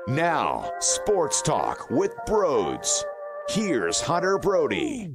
Now, Sports Talk with Broads. Here's Hunter Brody.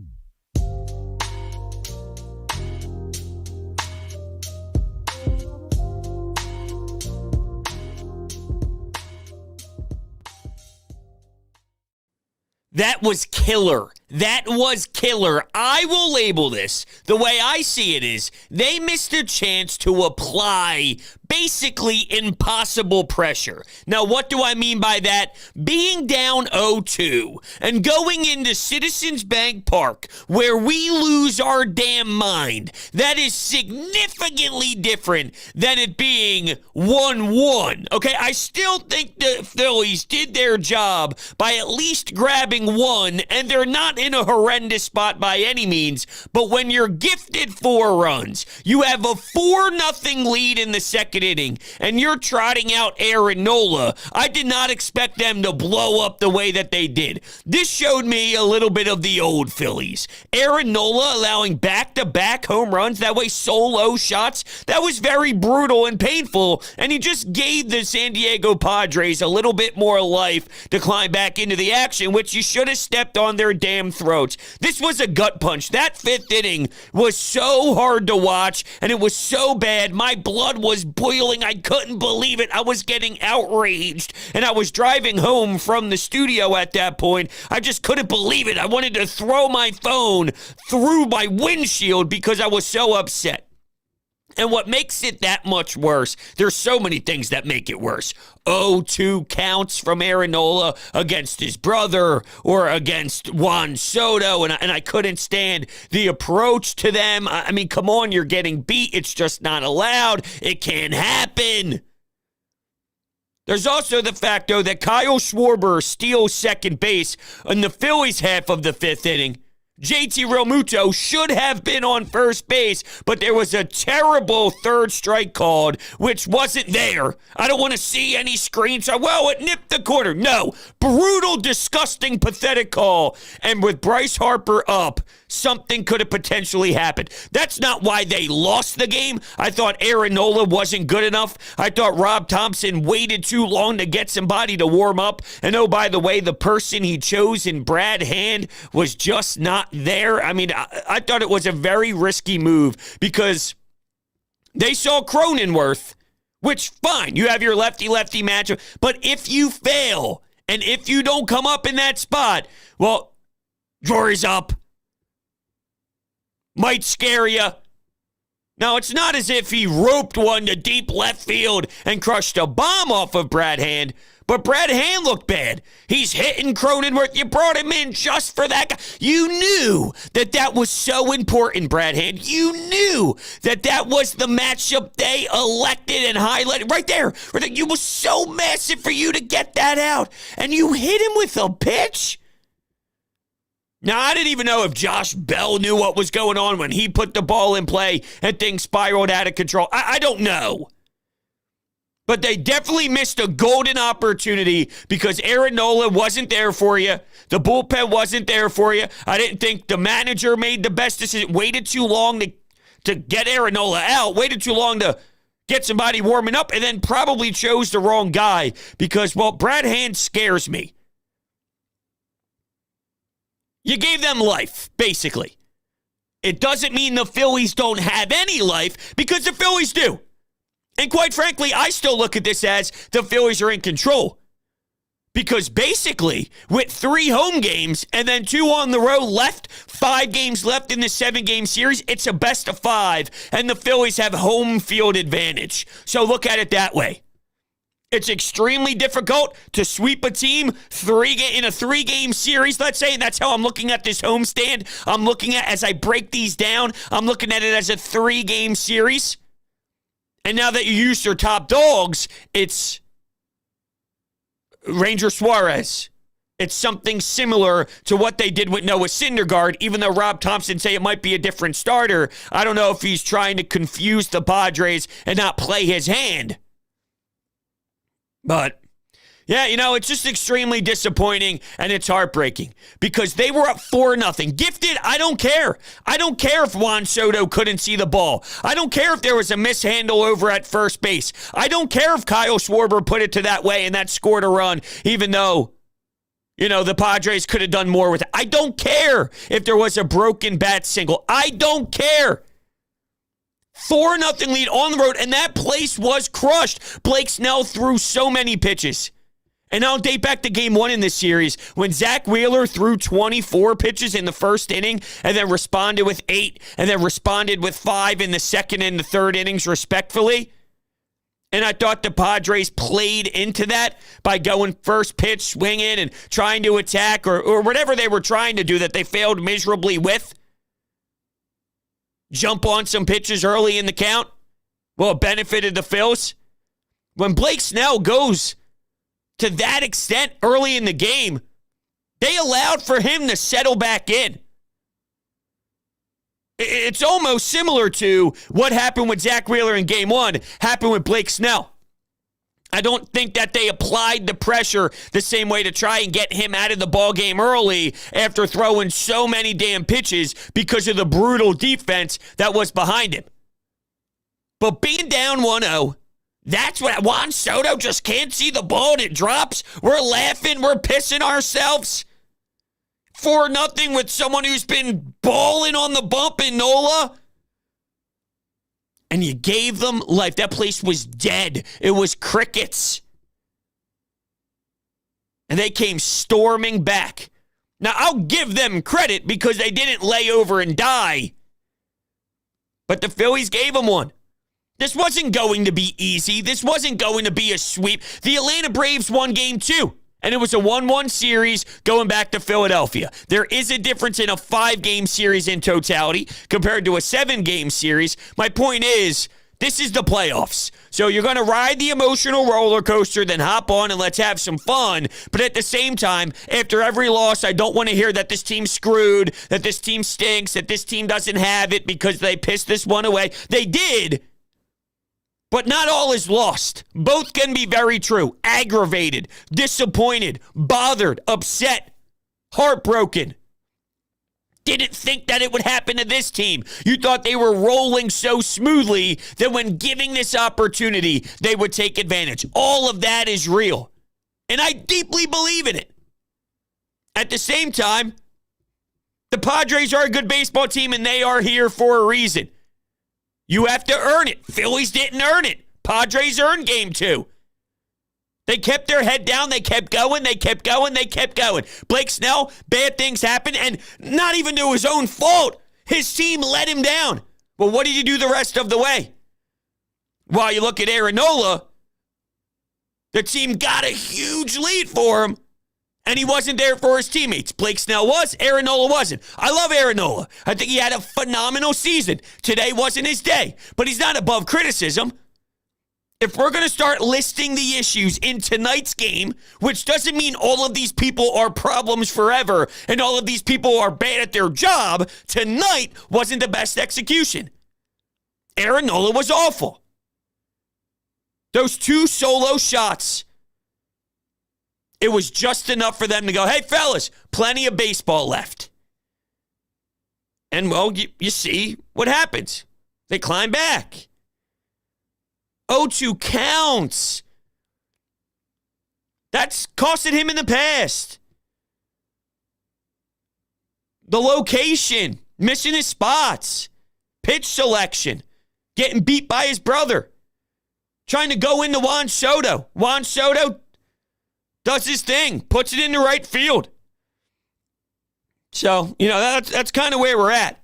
That was killer. That was killer. I will label this. The way I see it is they missed a chance to apply basically impossible pressure. Now, what do I mean by that? Being down 0-2 and going into Citizens Bank Park where we lose our damn mind, that is significantly different than it being 1-1. Okay, I still think the Phillies did their job by at least grabbing one, and they're not in a horrendous spot by any means, but when you're gifted 4 runs, you have a 4-0 lead in the second inning, and you're trotting out Aaron Nola, I did not expect them to blow up the way that they did. This showed me a little bit of the old Phillies. Aaron Nola allowing back-to-back home runs, that way solo shots, that was very brutal and painful, and he just gave the San Diego Padres a little bit more life to climb back into the action, which you should have stepped on their damn throats. This was a gut punch. That 5th inning was so hard to watch, and it was so bad. My blood was boiling. I couldn't believe it. I was getting outraged, and I was driving home from the studio at that point. I just couldn't believe it. I wanted to throw my phone through my windshield because I was so upset. And what makes it that much worse, there's so many things that make it worse. 0-2 counts from Aaron Nola against his brother or against Juan Soto, and I couldn't stand the approach to them. I mean, come on, you're getting beat. It's just not allowed. It can't happen. There's also the fact, though, that Kyle Schwarber steals second base in the Phillies' half of the 5th inning. JT Realmuto should have been on first base, but there was a terrible third strike called, which wasn't there. I don't want to see any screenshots. Well, it nipped the corner. No. Brutal, disgusting, pathetic call. And with Bryce Harper up, something could have potentially happened. That's not why they lost the game. I thought Aaron Nola wasn't good enough. I thought Rob Thompson waited too long to get somebody to warm up. And oh, by the way, the person he chose in Brad Hand was just not there. I mean, I thought it was a very risky move because they saw Cronenworth, which, fine, you have your lefty-lefty matchup. But if you fail and if you don't come up in that spot, well, jury's up. Might scare you. Now, it's not as if he roped one to deep left field and crushed a bomb off of Brad Hand, but Brad Hand looked bad. He's hitting Cronenworth. You brought him in just for that guy. You knew that that was so important, Brad Hand. You knew that that was the matchup they elected and highlighted right there. It was so massive for you to get that out, and you hit him with a pitch? Now, I didn't even know if Josh Bell knew what was going on when he put the ball in play and things spiraled out of control. I don't know. But they definitely missed a golden opportunity because Aaron Nola wasn't there for you. The bullpen wasn't there for you. I didn't think the manager made the best decision. Waited too long to get Aaron Nola out. Waited too long to get somebody warming up, and then probably chose the wrong guy because, well, Brad Hand scares me. You gave them life, basically. It doesn't mean the Phillies don't have any life, because the Phillies do. And quite frankly, I still look at this as the Phillies are in control. Because basically, with 3 home games and then 2 on the road left, 5 games left in the 7-game series, it's a best of 5, and the Phillies have home field advantage. So look at it that way. It's extremely difficult to sweep a team in a 3-game series, let's say, and that's how I'm looking at this homestand. I'm looking at, as I break these down, I'm looking at it as a 3-game series. And now that you used your top dogs, it's Ranger Suarez. It's something similar to what they did with Noah Syndergaard, even though Rob Thompson say it might be a different starter. I don't know if he's trying to confuse the Padres and not play his hand. But Yeah, it's just extremely disappointing, and it's heartbreaking because they were up 4-0. Gifted, I don't care. I don't care if Juan Soto couldn't see the ball. I don't care if there was a mishandle over at first base. I don't care if Kyle Schwarber put it to that way and that scored a run, even though, the Padres could have done more with it. I don't care if there was a broken bat single. I don't care. 4-0 lead on the road, and that place was crushed. Blake Snell threw so many pitches. And I'll date back to game 1 in this series when Zach Wheeler threw 24 pitches in the first inning and then responded with 8 and then responded with 5 in the second and the third innings, respectfully. And I thought the Padres played into that by going first pitch, swinging, and trying to attack or whatever they were trying to do that they failed miserably with. Jump on some pitches early in the count. Well, it benefited the Phils. When Blake Snell goes to that extent early in the game, they allowed for him to settle back in. It's almost similar to what happened with Zach Wheeler in game 1, happened with Blake Snell. I don't think that they applied the pressure the same way to try and get him out of the ball game early after throwing so many damn pitches because of the brutal defense that was behind him. But being down 1-0, that's what Juan Soto just can't see the ball and it drops. We're laughing. We're pissing ourselves. 4-0 with someone who's been balling on the bump in Nola. And you gave them life. That place was dead. It was crickets. And they came storming back. Now, I'll give them credit because they didn't lay over and die. But the Phillies gave them one. This wasn't going to be easy. This wasn't going to be a sweep. The Atlanta Braves won game 2, and it was a 1-1 series going back to Philadelphia. There is a difference in a 5-game series in totality compared to a 7-game series. My point is, this is the playoffs. So you're going to ride the emotional roller coaster, then hop on and let's have some fun. But at the same time, after every loss, I don't want to hear that this team's screwed, that this team stinks, that this team doesn't have it because they pissed this one away. They did. But not all is lost. Both can be very true. Aggravated, disappointed, bothered, upset, heartbroken. Didn't think that it would happen to this team. You thought they were rolling so smoothly that when giving this opportunity, they would take advantage. All of that is real. And I deeply believe in it. At the same time, the Padres are a good baseball team and they are here for a reason. You have to earn it. Phillies didn't earn it. Padres earned game 2. They kept their head down. They kept going. They kept going. They kept going. Blake Snell, bad things happened, and not even to his own fault. His team let him down. Well, what did he do the rest of the way? While you look at Aaron Nola, the team got a huge lead for him, and he wasn't there for his teammates. Blake Snell was. Aaron Nola wasn't. I love Aaron Nola. I think he had a phenomenal season. Today wasn't his day, but he's not above criticism. If we're going to start listing the issues in tonight's game, which doesn't mean all of these people are problems forever and all of these people are bad at their job, tonight wasn't the best execution. Aaron Nola was awful. Those 2 solo shots, it was just enough for them to go, hey, fellas, plenty of baseball left. And, well, you see what happens. They climb back. 0-2 counts. That's costed him in the past. The location, missing his spots, pitch selection, getting beat by his brother, trying to go into Juan Soto. Juan Soto does his thing, puts it into right field. So, that's kind of where we're at.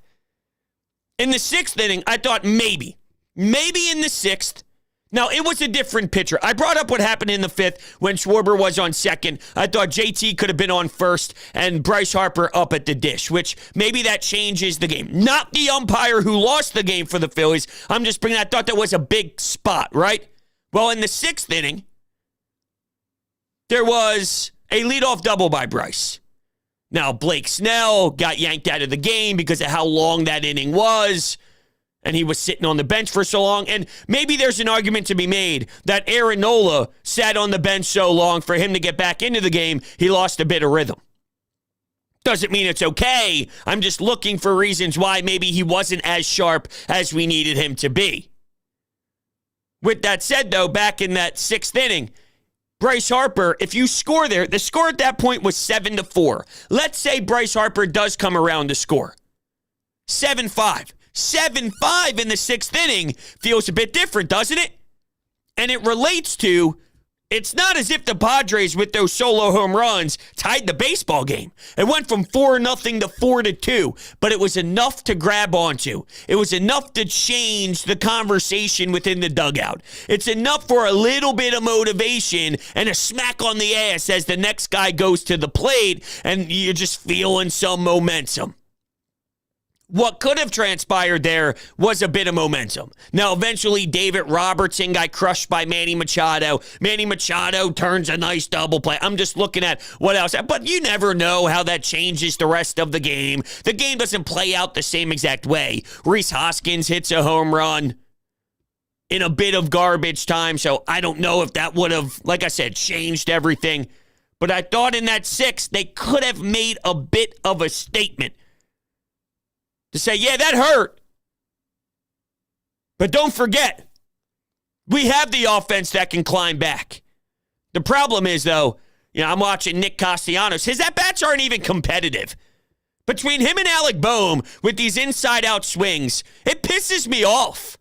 In the 6th inning, I thought maybe in the 6th. Now, it was a different pitcher. I brought up what happened in the 5th when Schwarber was on second. I thought JT could have been on first and Bryce Harper up at the dish, which maybe that changes the game. Not the umpire who lost the game for the Phillies. I'm just bringing that. I thought that was a big spot, right? Well, in the 6th inning, there was a leadoff double by Bryce. Now, Blake Snell got yanked out of the game because of how long that inning was. and he was sitting on the bench for so long. And maybe there's an argument to be made that Aaron Nola sat on the bench so long for him to get back into the game, he lost a bit of rhythm. Doesn't mean it's okay. I'm just looking for reasons why maybe he wasn't as sharp as we needed him to be. With that said, though, back in that 6th inning, Bryce Harper, if you score there, the score at that point was 7-4. Let's say Bryce Harper does come around to score. 7-5. 7-5 in the 6th inning feels a bit different, doesn't it? And it relates to, it's not as if the Padres with those solo home runs tied the baseball game. It went from 4-0 to 4-2, but it was enough to grab onto. It was enough to change the conversation within the dugout. It's enough for a little bit of motivation and a smack on the ass as the next guy goes to the plate and you're just feeling some momentum. What could have transpired there was a bit of momentum. Now, eventually, David Robertson got crushed by Manny Machado. Manny Machado turns a nice double play. I'm just looking at what else. But you never know how that changes the rest of the game. The game doesn't play out the same exact way. Rhys Hoskins hits a home run in a bit of garbage time, so I don't know if that would have, like I said, changed everything. But I thought in that 6th, they could have made a bit of a statement to say, yeah, that hurt. But don't forget, we have the offense that can climb back. The problem is, though, I'm watching Nick Castellanos. His at-bats aren't even competitive. Between him and Alec Boehm with these inside-out swings, it pisses me off.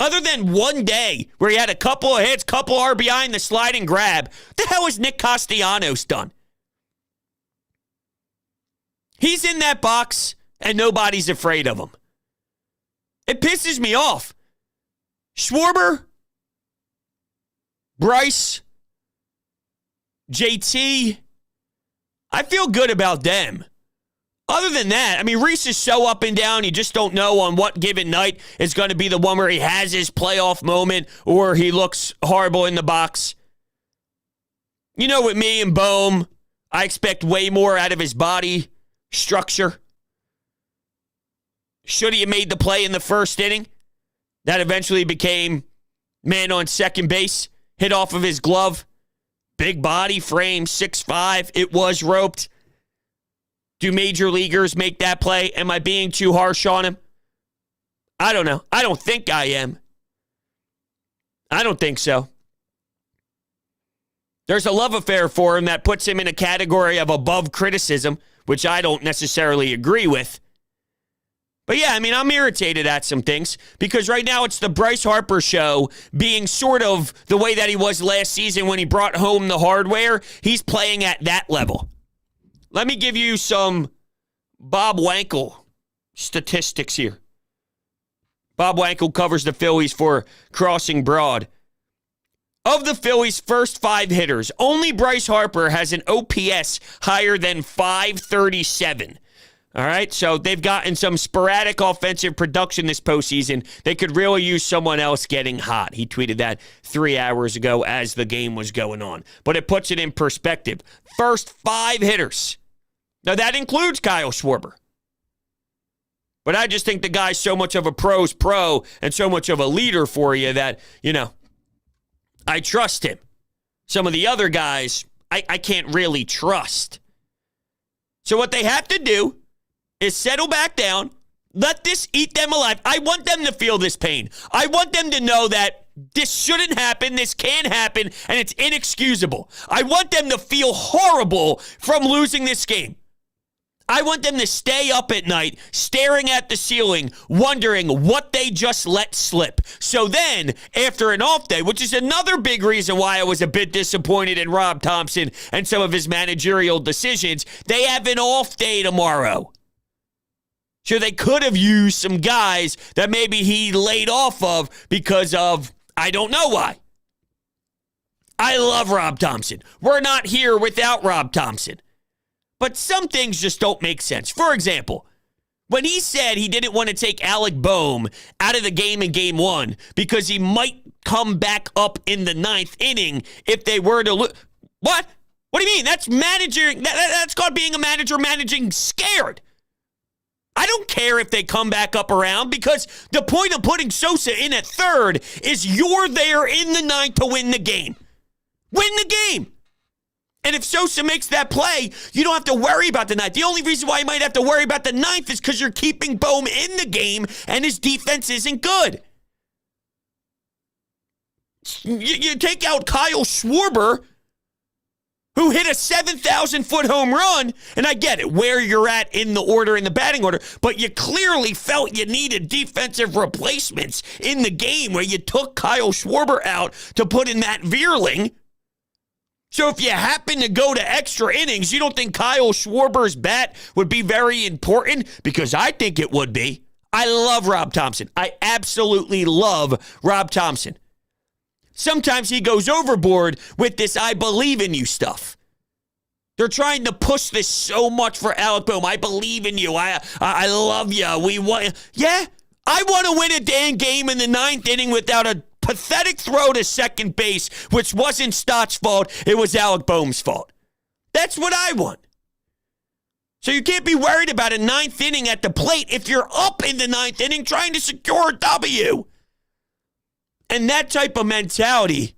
Other than one day where he had a couple of hits, couple RBI in the slide and grab, what the hell has Nick Castellanos done? He's in that box and nobody's afraid of him. It pisses me off. Schwarber, Bryce, JT, I feel good about them. Other than that, Rhys is so up and down, you just don't know on what given night is going to be the one where he has his playoff moment or he looks horrible in the box. With me and Boehm, I expect way more out of his body structure. Should he have made the play in the 1st inning? That eventually became man on second base, hit off of his glove. Big body frame, 6'5". It was roped. Do major leaguers make that play? Am I being too harsh on him? I don't know. I don't think I am. I don't think so. There's a love affair for him that puts him in a category of above criticism, which I don't necessarily agree with. But yeah, I'm irritated at some things because right now it's the Bryce Harper show being sort of the way that he was last season when he brought home the hardware. He's playing at that level. Let me give you some Bob Wankel statistics here. Bob Wankel covers the Phillies for Crossing Broad. Of the Phillies' first 5 hitters, only Bryce Harper has an OPS higher than 537. All right, so they've gotten some sporadic offensive production this postseason. They could really use someone else getting hot. He tweeted that 3 hours ago as the game was going on. But it puts it in perspective. First 5 hitters. Now, that includes Kyle Schwarber. But I just think the guy's so much of a pro's pro and so much of a leader for you that, I trust him. Some of the other guys, I can't really trust. So what they have to do is settle back down, let this eat them alive. I want them to feel this pain. I want them to know that this shouldn't happen, this can happen, and it's inexcusable. I want them to feel horrible from losing this game. I want them to stay up at night, staring at the ceiling, wondering what they just let slip. So then, after an off day, which is another big reason why I was a bit disappointed in Rob Thompson and some of his managerial decisions, they have an off day tomorrow. So they could have used some guys that maybe he laid off of because of, I don't know why. I love Rob Thompson. We're not here without Rob Thompson. But some things just don't make sense. For example, when he said he didn't want to take Alec Boehm out of the game in Game 1 because he might come back up in the 9th inning if they were to lose. What? What do you mean? That's managing. That's called being a manager managing scared. I don't care if they come back up around because the point of putting Sosa in at third is you're there in the ninth to win the game. Win the game. And if Sosa makes that play, you don't have to worry about the ninth. The only reason why you might have to worry about the ninth is because you're keeping Bohm in the game and his defense isn't good. You take out Kyle Schwarber, who hit a 7,000-foot home run, and I get it, where you're at in the order, in the batting order, but you clearly felt you needed defensive replacements in the game where you took Kyle Schwarber out to put in Matt Vierling. So if you happen to go to extra innings, you don't think Kyle Schwarber's bat would be very important? Because I think it would be. I love Rob Thompson. I absolutely love Rob Thompson. Sometimes he goes overboard with this I believe in you stuff. They're trying to push this so much for Alec Bohm. I believe in you. I love you. We want. Yeah, I want to win a damn game in the ninth inning without a pathetic throw to second base, which wasn't Stott's fault. It was Alec Bohm's fault. That's what I want. So you can't be worried about a ninth inning at the plate if you're up in the ninth inning trying to secure a W. And that type of mentality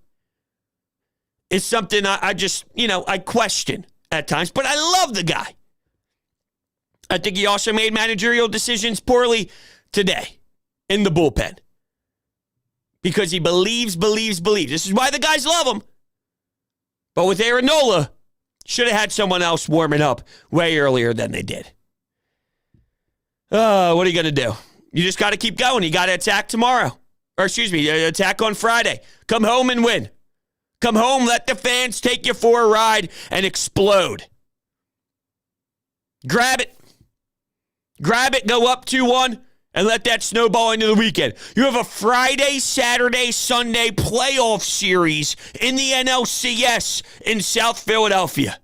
is something I just, I question at times. But I love the guy. I think he also made managerial decisions poorly today in the bullpen. Because he believes. This is why the guys love him. But with Aaron Nola, should have had someone else warming up way earlier than they did. What are you going to do? You just got to keep going. You got to attack tomorrow. Or attack on Friday. Come home and win. Come home, let the fans take you for a ride and explode. Grab it. Go up 2-1, and let that snowball into the weekend. You have a Friday, Saturday, Sunday playoff series in the NLCS in South Philadelphia.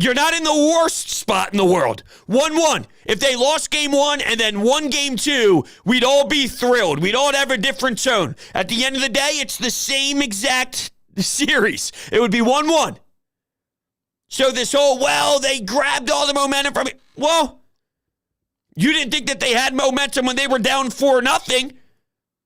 You're not in the worst spot in the world. 1-1. If they lost game one and then won game two, we'd all be thrilled. We'd all have a different tone. At the end of the day, it's the same exact series. It would be 1-1. So this whole, they grabbed all the momentum from it. Well, you didn't think that they had momentum when they were down 4-0,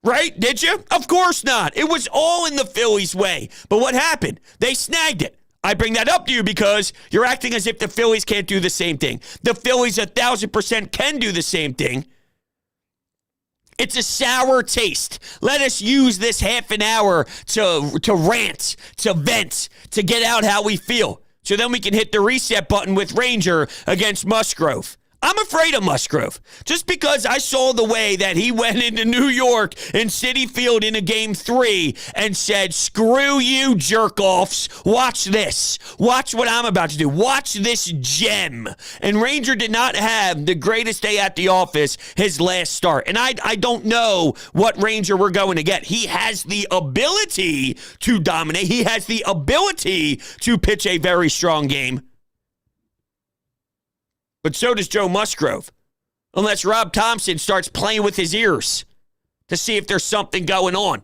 right? Did you? Of course not. It was all in the Phillies' way. But what happened? They snagged it. I bring that up to you because you're acting as if the Phillies can't do the same thing. The Phillies 1,000% can do the same thing. It's a sour taste. Let us use this half an hour to rant, to vent, to get out how we feel. So then we can hit the reset button with Ranger against Musgrove. I'm afraid of Musgrove just because I saw the way that he went into New York in Citi Field in a game 3 and said, screw you, jerk-offs. Watch this. Watch what I'm about to do. Watch this gem. And Ranger did not have the greatest day at the office his last start. And I don't know what Ranger we're going to get. He has the ability to dominate. He has the ability to pitch a very strong game. But so does Joe Musgrove, unless Rob Thompson starts playing with his ears to see if there's something going on.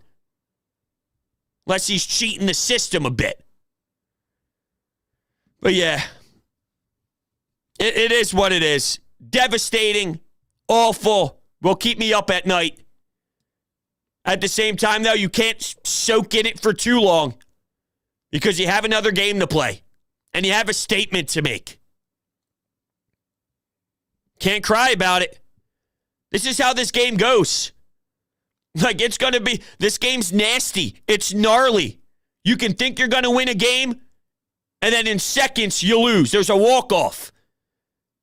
Unless he's cheating the system a bit. But yeah, it is what it is. Devastating, awful, will keep me up at night. At the same time, though, you can't soak in it for too long because you have another game to play and you have a statement to make. Can't cry about it. This is how this game goes. It's going to be, this game's nasty. It's gnarly. You can think you're going to win a game, and then in seconds, you lose. There's a walk-off.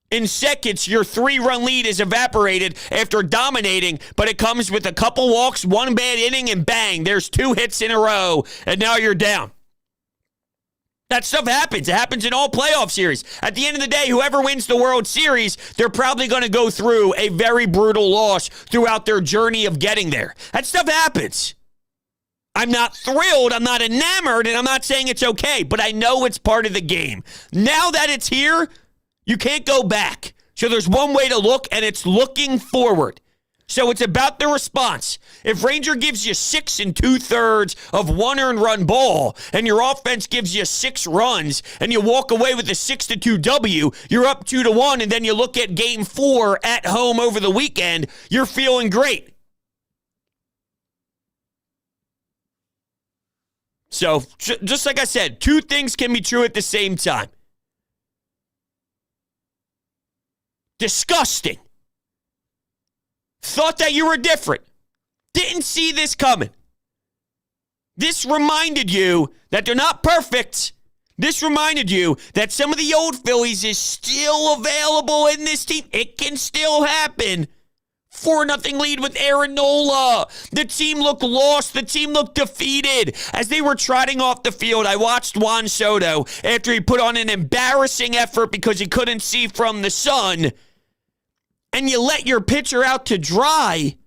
In seconds, your 3-run lead is evaporated after dominating, but it comes with a couple walks, one bad inning, and bang, there's 2 hits in a row, and now you're down. That stuff happens. It happens in all playoff series. At the end of the day, whoever wins the World Series, they're probably going to go through a very brutal loss throughout their journey of getting there. That stuff happens. I'm not thrilled, I'm not enamored, and I'm not saying it's okay, but I know it's part of the game. Now that it's here, you can't go back. So there's one way to look, and it's looking forward. So it's about the response. If Ranger gives you 6 2/3 of 1 earned run ball, and your offense gives you 6 runs, and you walk away with a 6-2 W, you're up 2-1, and then you look at game 4 at home over the weekend, you're feeling great. So, just like I said, 2 things can be true at the same time. Disgusting. Thought that you were different. Didn't see this coming. This reminded you that they're not perfect. This reminded you that some of the old Phillies is still available in this team. It can still happen. 4-0 lead with Aaron Nola. The team looked lost. The team looked defeated. As they were trotting off the field, I watched Juan Soto after he put on an embarrassing effort because he couldn't see from the sun. And you let your pitcher out to dry.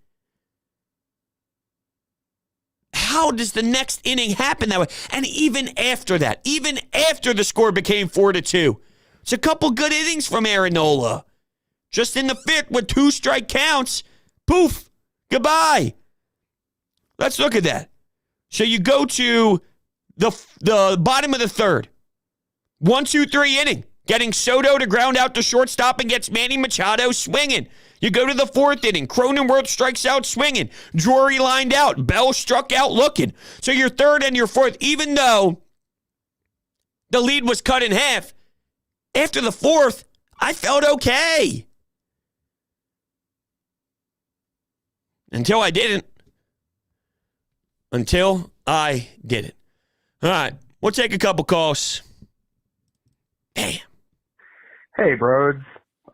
How does the next inning happen that way? And even after that, even after the score became 4-2, it's a couple good innings from Aaron Nola. Just in the 5th with 2 strike counts, poof, goodbye. Let's look at that. So you go to the bottom of the 3rd. 1-2-3 inning. Getting Soto to ground out to shortstop and gets Manny Machado swinging. You go to the 4th inning. Cronenworth strikes out swinging. Drury lined out. Bell struck out looking. So your 3rd and your 4th, even though the lead was cut in half, after the 4th, I felt okay. Until I didn't. All right, we'll take a couple calls. Damn. Hey, Broads.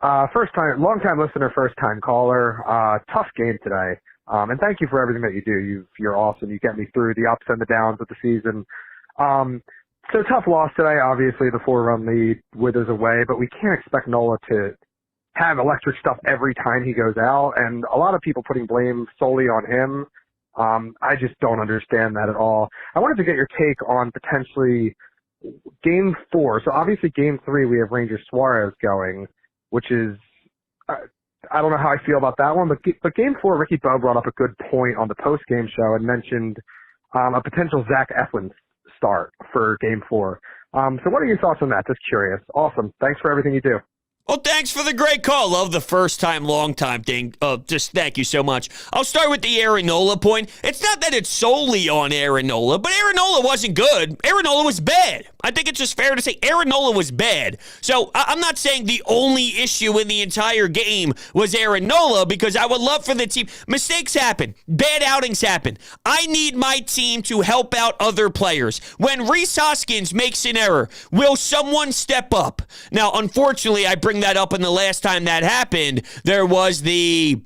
Long-time listener, first-time caller. Tough game today. And thank you for everything that you do. You're awesome. You get me through the ups and the downs of the season. So tough loss today. Obviously, the 4-run lead withers away, but we can't expect Nola to have electric stuff every time he goes out. And a lot of people putting blame solely on him. I just don't understand that at all. I wanted to get your take on potentially Game 4. So obviously Game 3, we have Ranger Suarez going, which is, I don't know how I feel about that one, but Game 4, Ricky Bowe brought up a good point on the post-game show and mentioned a potential Zach Eflin start for Game 4. So what are your thoughts on that? Just curious. Awesome. Thanks for everything you do. Well, thanks for the great call. Love the first time, long time thing. Just thank you so much. I'll start with the Aaron Nola point. It's not that it's solely on Aaron Nola, but Aaron Nola wasn't good. Aaron Nola was bad. I think it's just fair to say Aaron Nola was bad. So I'm not saying the only issue in the entire game was Aaron Nola, because I would love for the team. Mistakes happen. Bad outings happen. I need my team to help out other players. When Rhys Hoskins makes an error, will someone step up? Now, unfortunately, I bring that up, and the last time that happened, there was the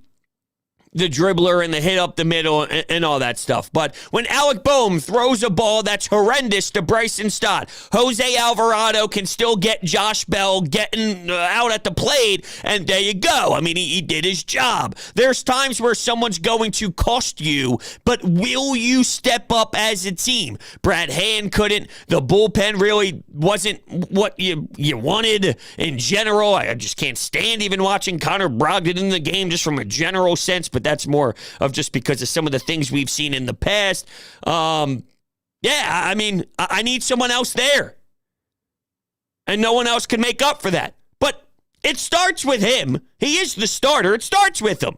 dribbler and the hit up the middle and all that stuff. But when Alec Boehm throws a ball that's horrendous to Bryson Stott, Jose Alvarado can still get Josh Bell getting out at the plate, and there you go. I mean, he did his job. There's times where someone's going to cost you, but will you step up as a team? Brad Hand couldn't. The bullpen really wasn't what you wanted in general. I just can't stand even watching Connor Brogdon in the game just from a general sense, but that's more of just because of some of the things we've seen in the past. I mean, I need someone else there. And no one else can make up for that. But it starts with him. He is the starter. It starts with him.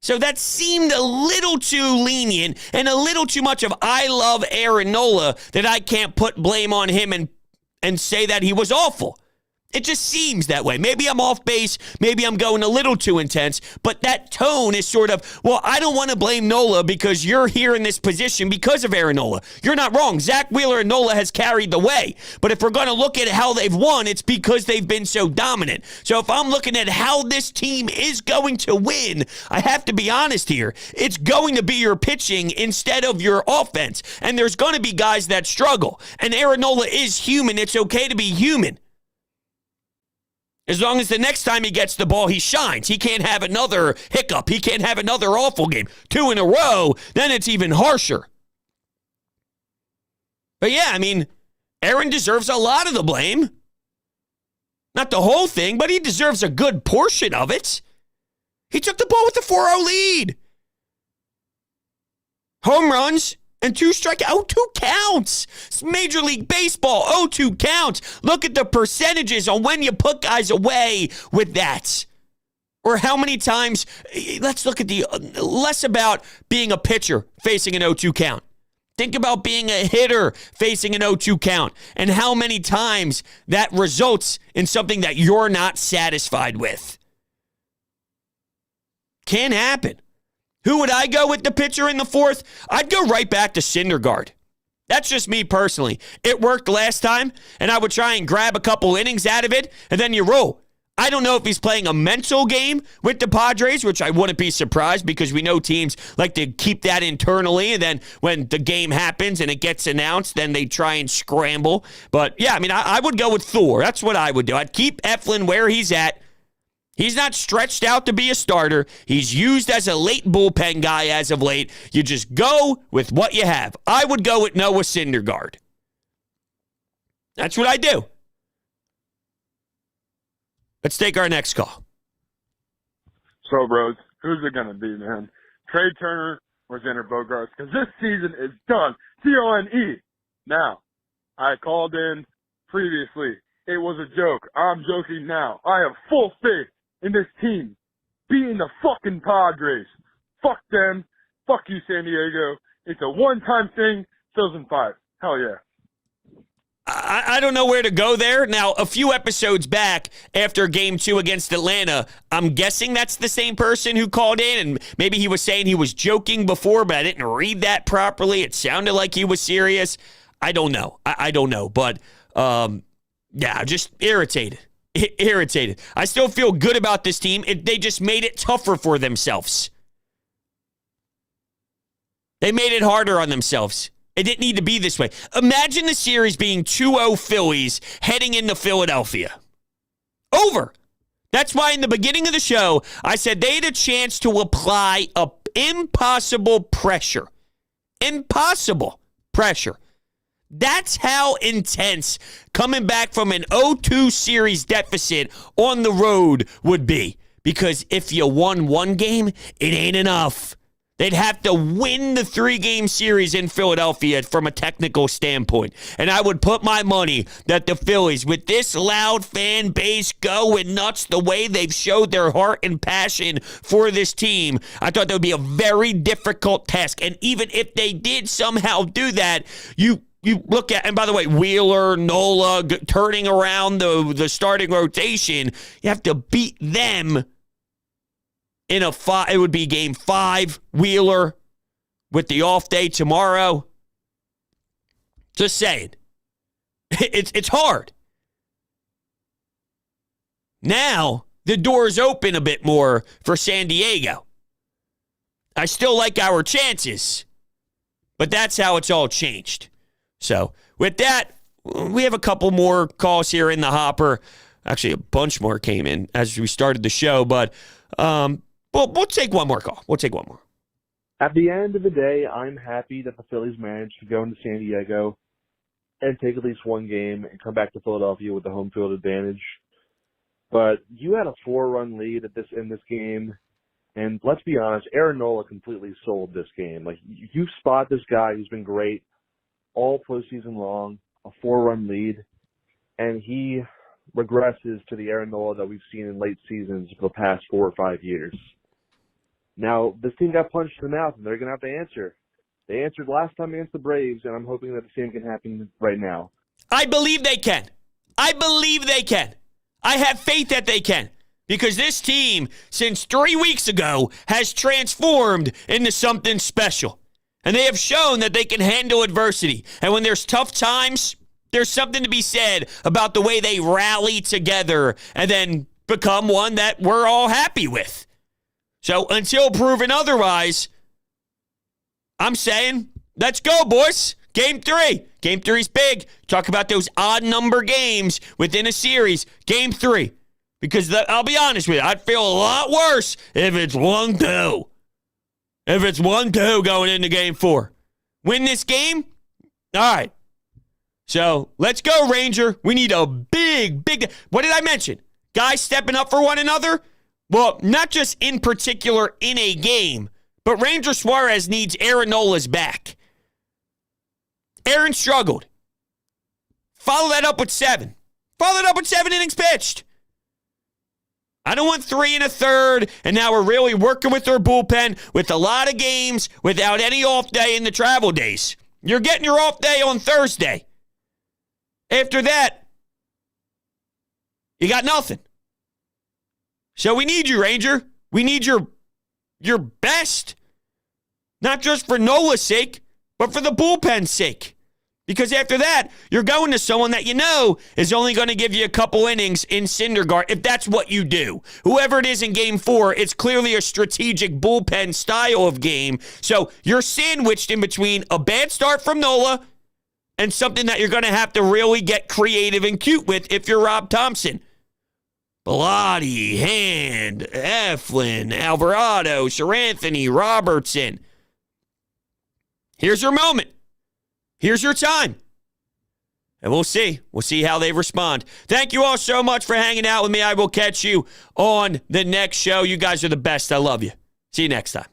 So that seemed a little too lenient and a little too much of I love Aaron Nola that I can't put blame on him and say that he was awful. It just seems that way. Maybe I'm off base. Maybe I'm going a little too intense. But that tone is sort of, well, I don't want to blame Nola because you're here in this position because of Aaron Nola. You're not wrong. Zach Wheeler and Nola has carried the way. But if we're going to look at how they've won, it's because they've been so dominant. So if I'm looking at how this team is going to win, I have to be honest here. It's going to be your pitching instead of your offense. And there's going to be guys that struggle. And Aaron Nola is human. It's okay to be human. As long as the next time he gets the ball, he shines. He can't have another hiccup. He can't have another awful game. 2 in a row, then it's even harsher. But yeah, I mean, Aaron deserves a lot of the blame. Not the whole thing, but he deserves a good portion of it. He took the ball with the 4-0 lead. Home runs and 2 strikeouts. 0-2 counts. It's Major League Baseball. 0-2 counts. Look at the percentages on when you put guys away with that. Or how many times, let's look at the less about being a pitcher facing an 0-2 count. Think about being a hitter facing an 0-2 count and how many times that results in something that you're not satisfied with. Can happen. Who would I go with the pitcher in the 4th? I'd go right back to Syndergaard. That's just me personally. It worked last time, and I would try and grab a couple innings out of it, and then you roll. I don't know if he's playing a mental game with the Padres, which I wouldn't be surprised because we know teams like to keep that internally, and then when the game happens and it gets announced, then they try and scramble. But, yeah, I mean, I would go with Thor. That's what I would do. I'd keep Eflin where he's at. He's not stretched out to be a starter. He's used as a late bullpen guy as of late. You just go with what you have. I would go with Noah Syndergaard. That's what I do. Let's take our next call. So, bros, who's it going to be, man? Trey Turner or Xander Bogaerts? Because this season is done. T-O-N-E. Now, I called in previously. It was a joke. I'm joking now. I have full faith in this team beating the fucking Padres. Fuck them. Fuck you, San Diego. It's a one-time thing. 2005. Hell yeah. I don't know where to go there. Now, a few episodes back after Game 2 against Atlanta, I'm guessing that's the same person who called in, and maybe he was saying he was joking before, but I didn't read that properly. It sounded like he was serious. I don't know. I don't know, but yeah, just irritated. Irritated. I still feel good about this team. They just made it tougher for themselves. They made it harder on themselves. It didn't need to be this way. Imagine the series being 2-0 Phillies heading into Philadelphia. Over. That's why in the beginning of the show, I said they had a chance to apply impossible pressure. Impossible pressure. That's how intense coming back from an 0-2 series deficit on the road would be. Because if you won one game, it ain't enough. They'd have to win the 3-game series in Philadelphia from a technical standpoint. And I would put my money that the Phillies, with this loud fan base going nuts the way they've showed their heart and passion for this team, I thought that would be a very difficult task. And even if they did somehow do that, you look at, and by the way, Wheeler, Nola, turning around the starting rotation, you have to beat them in it would be game 5, Wheeler, with the off day tomorrow. Just saying. It's hard. Now, the door's open a bit more for San Diego. I still like our chances, but that's how it's all changed. So, with that, we have a couple more calls here in the hopper. Actually, a bunch more came in as we started the show, but we'll take one more call. We'll take one more. At the end of the day, I'm happy that the Phillies managed to go into San Diego and take at least one game and come back to Philadelphia with the home field advantage. But you had a 4-run lead in this game, and let's be honest, Aaron Nola completely sold this game. Like, you spot this guy who's been great all postseason long, a 4-run lead, and he regresses to the Aaron Nola that we've seen in late seasons for the past 4 or 5 years. Now, this team got punched in the mouth, and they're going to have to answer. They answered last time against the Braves, and I'm hoping that the same can happen right now. I believe they can. I believe they can. I have faith that they can. Because this team, since 3 weeks ago, has transformed into something special. And they have shown that they can handle adversity. And when there's tough times, there's something to be said about the way they rally together and then become one that we're all happy with. So until proven otherwise, I'm saying, let's go, boys. Game 3. Game 3's big. Talk about those odd number games within a series. Game 3. Because I'll be honest with you, I'd feel a lot worse if it's 1-2. If it's 1-2 going into Game 4. Win this game? All right. So let's go, Ranger. We need a big. What did I mention? Guys stepping up for one another? Well, not just in particular in a game, but Ranger Suarez needs Aaron Nola's back. Aaron struggled. Follow that up with 7. Follow that up with 7 innings pitched. I don't want 3 1/3, and now we're really working with our bullpen with a lot of games without any off day in the travel days. You're getting your off day on Thursday. After that, you got nothing. So we need you, Ranger. We need your best. Not just for Nola's sake, but for the bullpen's sake. Because after that, you're going to someone that you know is only going to give you a couple innings in Syndergaard, if that's what you do. Whoever it is in Game 4, it's clearly a strategic bullpen style of game. So you're sandwiched in between a bad start from Nola and something that you're going to have to really get creative and cute with if you're Rob Thompson. Bellotti, Hand, Eflin, Alvarado, Anthony, Robertson. Here's your moment. Here's your time. And we'll see. We'll see how they respond. Thank you all so much for hanging out with me. I will catch you on the next show. You guys are the best. I love you. See you next time.